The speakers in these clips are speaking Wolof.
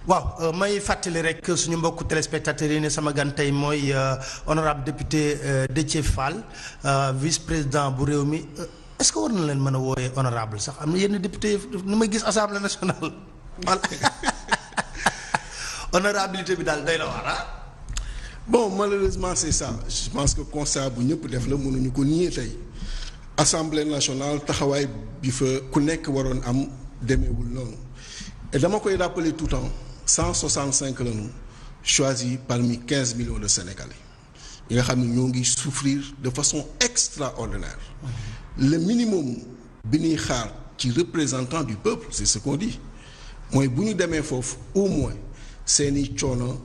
waaw may fàttali rek suñu mbokku téléspectateurs yi ne sama gan tey mooy honorable député Déthié Fall vice-président bu réew mi est-ce que war na leen mën a wooyee honorable sax am na yenn député ni may gis assemblée nationale voilà honorabilité bi daal day la war ah. Bon, malheureusement c'est ça je pense que constat bu ñëpp def la mënuñu ko nier tey assemblée nationale taxawaay bi fa ku nekk waroon am demeewul noonu et dama koy rappeler tout le temps 165 la ñu choisi parmi 15 millions de Sénégalais yi nga xam ne ñoo ngi souffrir de façon extraordinaire le minimum bi ñuy xaar ci représentant du peuple c'est ce qu'on dit mooy bu ñu demee foofu au moins seeni coono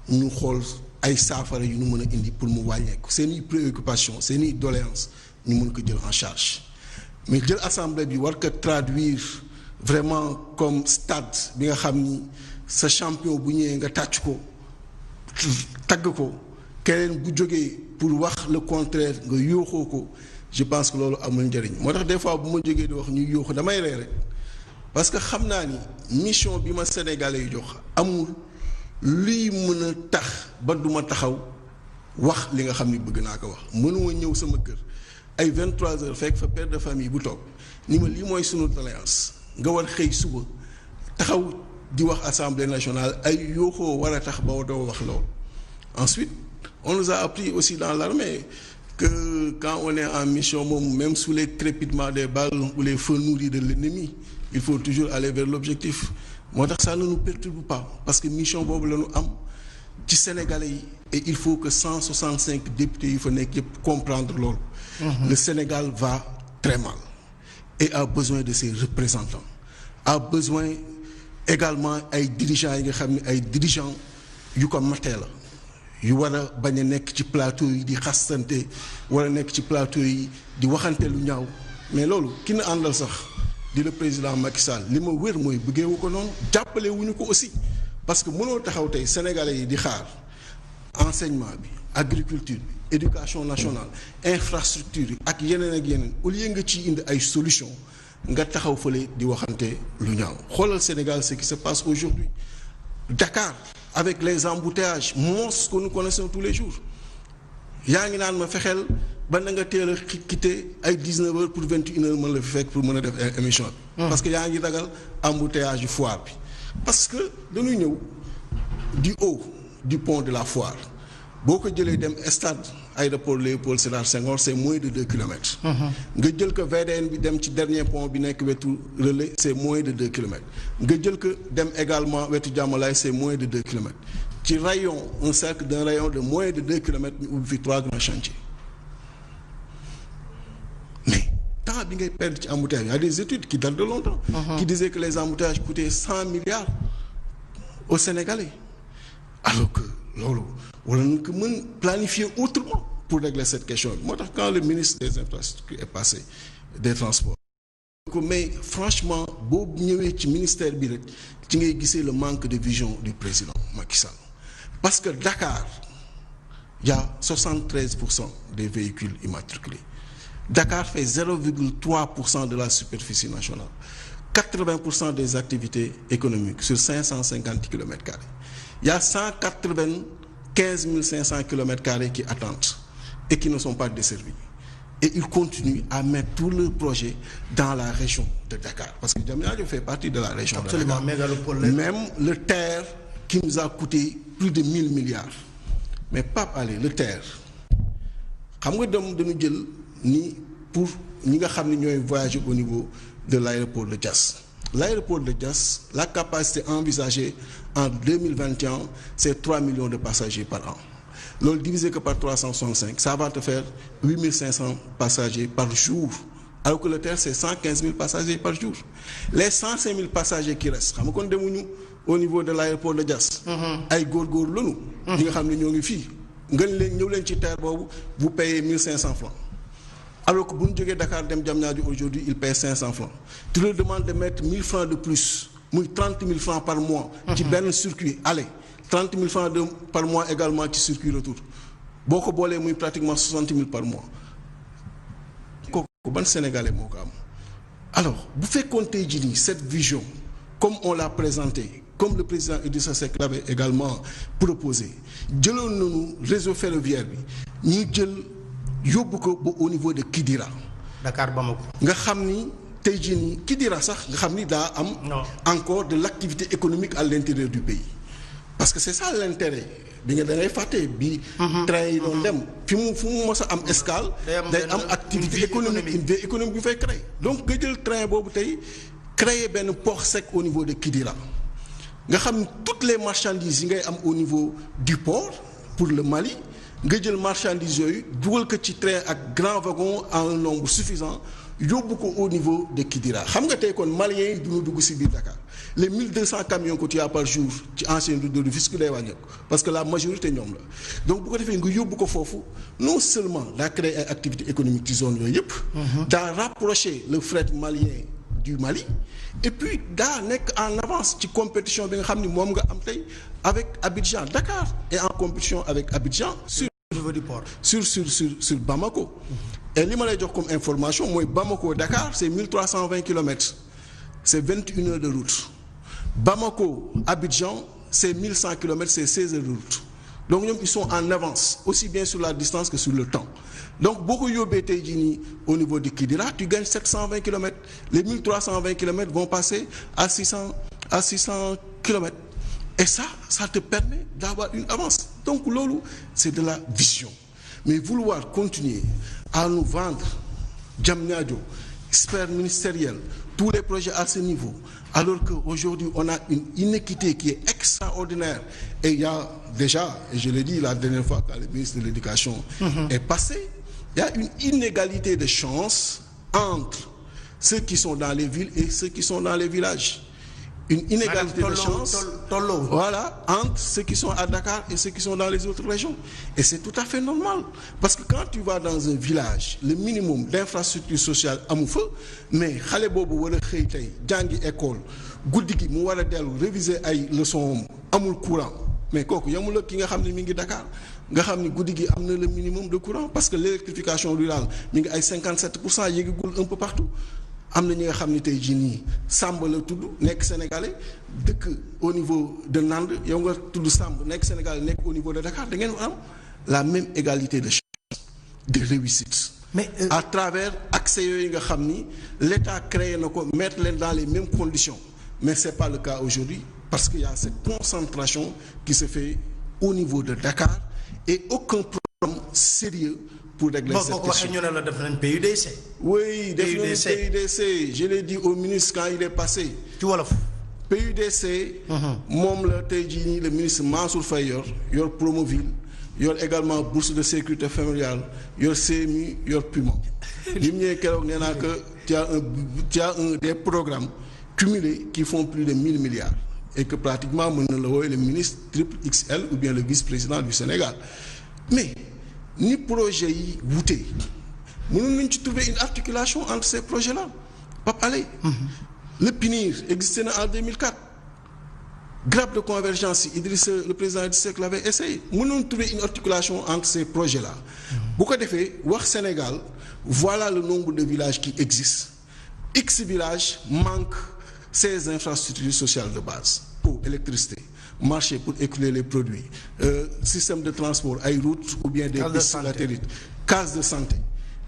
ñu xool ay saafara yu ñu mën a indi pour mu wàññeeku seeni préoccupation seeni doléance ñu mën ko jël en charge mais jël assemblée bi war ko traduire vraiment comme stade bi nga xam ni sa champion bu ñëwee nga tàcc ko tagg ko keneen bu jógee pour wax le contraire nga yóoxoo ko je pense que loolu amul njëriñ moo tax des fois bu ma jógee di wax ñuy yóoxu damay ree rek parce que xam naa ni mission bi ma Sénégalais yu jox amul luy mën a tax ba duma taxaw wax li nga xam ni bëgg naa ko wax mënuma ñëw sama kër ay 23 heures fekk fa père de famille bu toog ni ma lii mooy sunu doléance nga war xëy suba taxaw di wax assemblée nationale ay yooxoo war a tax ba doo wax loolu. Ensuite on nous a appris aussi dans l'armée que quand on est en mission moom même sous les crépitements des balles ou les feux nourris de l'ennemi il faut toujours aller vers l'objectif moo tax ça ne nous perturbe pas parce que mission boobu la ñu am ci Sénégalais yi et il faut que 165 députés yi fa nekk yëpp comprendre loolu. Le Sénégal va très mal et a besoin de ses représentants a besoin également ay dirigeants yi nga xam ne ay dirigeants yu ko matee la yu war a bañ a nekk ci plateau yi di xastante war a nekk ci plateau yi di waxante lu ñaaw mais loolu ki na àndal sax di le président Macky Sall li ma wér mooy bëggeewu ko noonu jàppale wuñu ko aussi parce que mënoo taxaw tey sénégalais yi di xaar enseignement bi agriculture bi éducation nationale infrastructure yi ak yeneen au lieu nga ciy indi ay solution nga taxaw fële di waxante lu ñaaw xoolal Sénégal ce qui se passe aujourd'hui Dakar avec les embouteillages monstres que nous connaissons tous les jours yaa ngi naan ma fexeel ba na nga teel a quitté ay 19 heures pour 21 heures mën la fi fekk pour mën a def émission bi. parce que yaa ngi ragal embouteillage yu foire bi. parce que dañuy ñëw du haut du pont de la foire boo ko jëlee dem stade aéroport Léopold Sédar Senghor c'est moins de 2 kilomètres. nga jël ko VDN bi dem ci dernier pont bi nekk wetu relais c'est moins de 2 kilomètres. nga jël ko dem également wetu Diamalaye c'est moins de 2 kilomètres. ci rayon un cercle d'un rayon de moins de 2 kilomètres ñu ubbi fi 3 grands chantiers mais temps bi ngay perdre ci embouteillage il y a des études qui datent de longtemps. qui disaient que les embouteillages coûtaient 100 milliards aux Sénégalais alors que loolu wala nañ ko mën planifier autrement pour régler cette question moo tax quand le ministre des infrastructures est passé des transports mais franchement boo ñëwee ci ministère bi rek ci ngay gisee le manque de vision du président Macky Sall parce que Dakar il y a 73% des véhicules immatriculés Dakar fait 0,3% de la superficie nationale 80% des activités économiques sur 550 km². Il y a 195 500 km² qui attendent et qui ne sont pas desservis. Et ils continuent à mettre tous leurs projets dans la région de Dakar. Parce que Diamniadio fait partie de la région. Absolument, de Dakar. Même le TER qui nous a coûté plus de 1000 milliards. Mais Pape Alé, le TER, xam nga dem dañu jël ni pour ñi nga xam ne ñooy voyager au niveau de l'aéroport de Diass. L'aéroport de Diass, la capacité envisagée en 2021, c'est 3 millions de passagers par an. Loolu divisé que par 365, ça va te faire 8500 passagers par jour. Alors que le TER, c'est 115 000 passagers par jour. Les 105 000 passagers qui restent, xam nga kon demuñu au niveau de l'aéroport de Diass. ay góorgóor lañu. ñi nga xam ne ñoo ngi fii. ngeen leen ñëw leen ci TER boobu vous payez 1500 francs. Alors que bu ñu jógee Dakar dem Diamniadio aujourd'hui ils paient 500 francs. Tu leur demandes de mettre 1000 francs de plus muy 30 000 francs par mois. ci benn circuit aller 30 000 francs par mois également ci circuit retour boo ko boolee muy pratiquement 60 000 par mois. kooku ban Sénégalais moo ko am. alors bu fekkoon tey jii nii cette vision comme on l'a présentée comme le président Idrissa Seck l'avait également proposé jëloon nañu réseau ferroviaire bi ñu jël yóbbu ko ba au niveau de Kidira. Dakar Bamako. nga xam ni tey jii nii Kidira sax nga xam ni daa am. encore de l'activité économique à l'intérieur du pays. parce que c'est ça l'intérêt bi nga da ngay fàtte bi. train yi doon dem fu mu mos a am escale. day am activité économique une vie économique bi fay créer. donc nga jël train boobu tey créer benn port sec au niveau de Kidira nga xam toutes les marchandises yi ngay am au niveau du port pour le Mali nga jël marchandises yooyu dugal ko ci train ak grand wagon en un nombre suffisant yóbbu ko au niveau de Kidira xam nga tey kon maliens yi duñu dugg ci biir Dakar les 1200 camions que tu as par jour ci ancienne route de Rufisque day wàññeeku parce que la majorité ñoom la donc bu ko defee nga yóbbu ko foofu non seulement daa créer ay activités économiques ci zone yooyu yëpp. daa rapprocher le fret malien du Mali et puis daa nekk en avance ci compétition bi nga xam ni moom nga am tey avec Abidjan Dakar et en compétition avec Abidjan sur Bamako. Et li ma lay jox comme information mooy Bamako Dakar c'est 1320 kilomètres c'est 21 heures de route Bamako Abidjan c'est 1100 kilomètres c'est 16 heures de route donc ñoom ils sont en avance aussi bien sur la distance que sur le temps donc boo ko yóbbee tey jii nii au niveau de Kidira tu gagnes 720 kilomètres les 1320 kilomètres vont passer à 600 kilomètres et ça te permet d'avoir une avance donc loolu c'est de la vision mais vouloir continuer à nous vendre Diamniadio sphère ministérielle tous les projets à ce niveau alors qu'aujourd'hui on a une inéquité qui est extraordinaire et il y a déjà et je l'ai dit la dernière fois quand le ministre de l'Éducation est passé il y a une inégalité de chance entre ceux qui sont dans les villes et ceux qui sont dans les villages une inégalité de chance voilà entre ceux qui sont à Dakar et ceux qui sont dans les autres régions et c'est tout à fait normal parce que quand tu vas dans un village le minimum d'infrastructure sociale amu fa mais xale boobu war a xëy tey jàngi école guddi gi mu war a dellu réviser ay leçons amul courant mais kooku yamul ak ki nga xam ne mi ngi Dakar nga xam ni guddi gi am na le minimum de courant parce que l'électrification rurale mi ngi ay 57% yéegagul un peu partout am na ñi nga xam ni tey jii nii Samb la tudd nekk sénégalais dëkk au niveau de Nande yow nga tudd Samb nekk sénégalais nekk au niveau de Dakar da ngeen am la même égalité de chance de réussite. mais à travers accès yooyu nga xam ni l'État créé na ko mettre leen dans les mêmes conditions mais c'est pas le cas aujourd'hui parce qu'il y a cette concentration qui se fait au niveau de Dakar et aucun programme sérieux pour régler cette question. ñu ne la def nañ PUDC. oui def nañ PUDC je l'ai dit au ministre quand il est passé. ci wolof. PUDC. moom la tey jii nii le ministre Mansour Faye yor Promoville yor également bourse de sécurité familiale yor CMU yor Puma. li mu ñëwee keroog nee naa que tu as un des programmes cumulés qui font plus de 1000 milliards et que pratiquement mën na la woowe le ministre triple XL ou bien le vice-président du Sénégal mais. ni projet yi wute mënoon nañu ci trouver une articulation entre ces projets-là Pape Alé le PNIR existait na en 2004 grappe de convergence yi le président Idrissa Seck l'avait essayé mënoon trouver une articulation entre ces projets-là bu ko defee wax Sénégal voilà le nombre de villages qui existent X villages manquent ces infrastructures sociales de base eau électricité marché pour écouler les produits système de transport ay routes ou bien des pistes latérites case de santé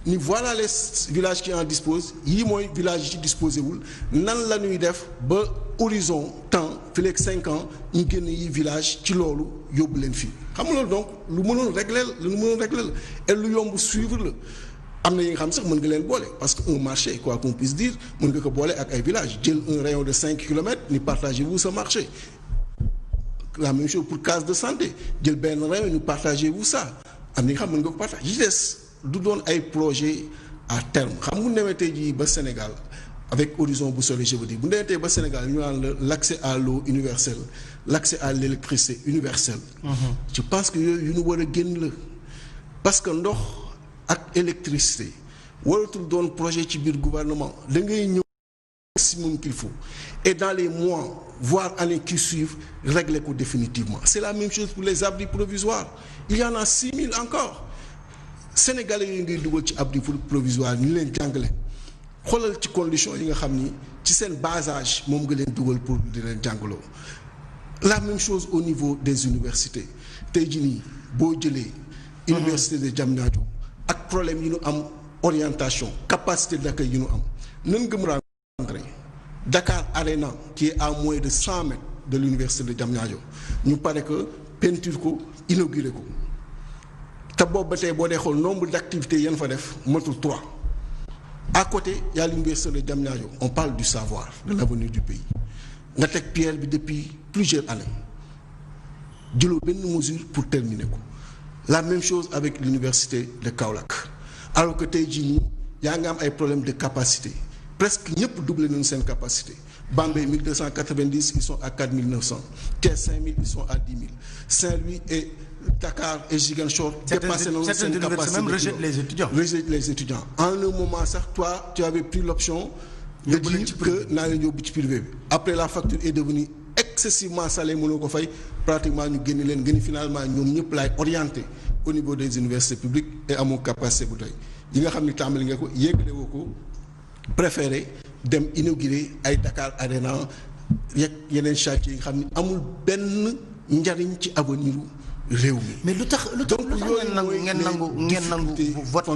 ni voilà les villages qui en disposent yii mooy villages yi ci disposé wul nan la ñuy def ba horizon temps fii léegi 5 ans ñu génn yi village ci loolu yóbbu leen fii xam nga loolu donc lu mënoon régler la et lu yomb suivre la am na yi nga xam sax mën nga leen boole parce que un marché quoi qu'on puisse dire mën nga ko boole ak ay villages jël un rayon de 5 kilomètres ni partagez-vous ce marché la même chose pour case de santé jël benn rayon ñu partagez-vous ça am na nga xam mën nga ko partage yi des du doon ay projet à terme xam nga newee tey jii ba Sénégal avec horizon bu sori je veux dire bu newee tey ba Sénégal ñu naan l'accès à l'eau universel l'accès à l'électricité universelle je pense que yooyu yu ñu war a génn la parce que ndox ak électricité waratul doon projet ci biir gouvernement da ngay ñëw maximum qu'il faut et dans les mois voire années qui suivent régler ko définitivement c'est la même chose pour les abris provisoires il y en a 6000 encore sénégalais yooyu ngay dugal ci abri provisoire ñu leen jàngale xoolal ci conditions yi nga xam ni ci seen bas âge moom nga leen dugal pour di leen jàngaloo la même chose au niveau des universités tey jii nii boo jëlee. université de Diamniadio ak problème yi ñu am orientation capacité d'accueil yi ñu am nan nga mën a rencontrer Dakar Arena qui est à moins de 100 mètres de l'université de Diamniadio ñu pare que peinture ko inauguré ko te boobu ba tey boo dee xool nombre d'activités yan fa def matul 3 à côté y a l'université de Diamniadio on parle du savoir de l'avenir du pays nga teg pierre bi depuis plusieurs années jëloo benn mesure pour terminer ko la même chose avec l'université de Kaolack alors que tey jii nii yaa nga am ay problèmes de capacité presque ñëpp doublé nañu seen capacité Bambey 1290 ils sont à 4900 Thiès 5000 ils sont à 10 000 Saint-Louis et Dakar et Ziguinchor dépassé nañu seen capacité même rejettent les étudiants. Rejettent les étudiants en un moment sax toi tu avais pris l'option de dire que naa leen yóbbu ci privé bi après la facture est devenue excessivement salée mënoo ko fay pratiquement ñu génne leen gën finalement ñoom ñëpp laay orienté au niveau des universités publiques et amoo capacité bu doy yi nga xam ni tàmbali nga ko yéegale woo ko préféré dem inaugurer ay Dakar Arena yeeg yeneen chantier yi nga xam ni amul benn njariñ ci avenir réew mi. mais lu tax ngeen nangu vote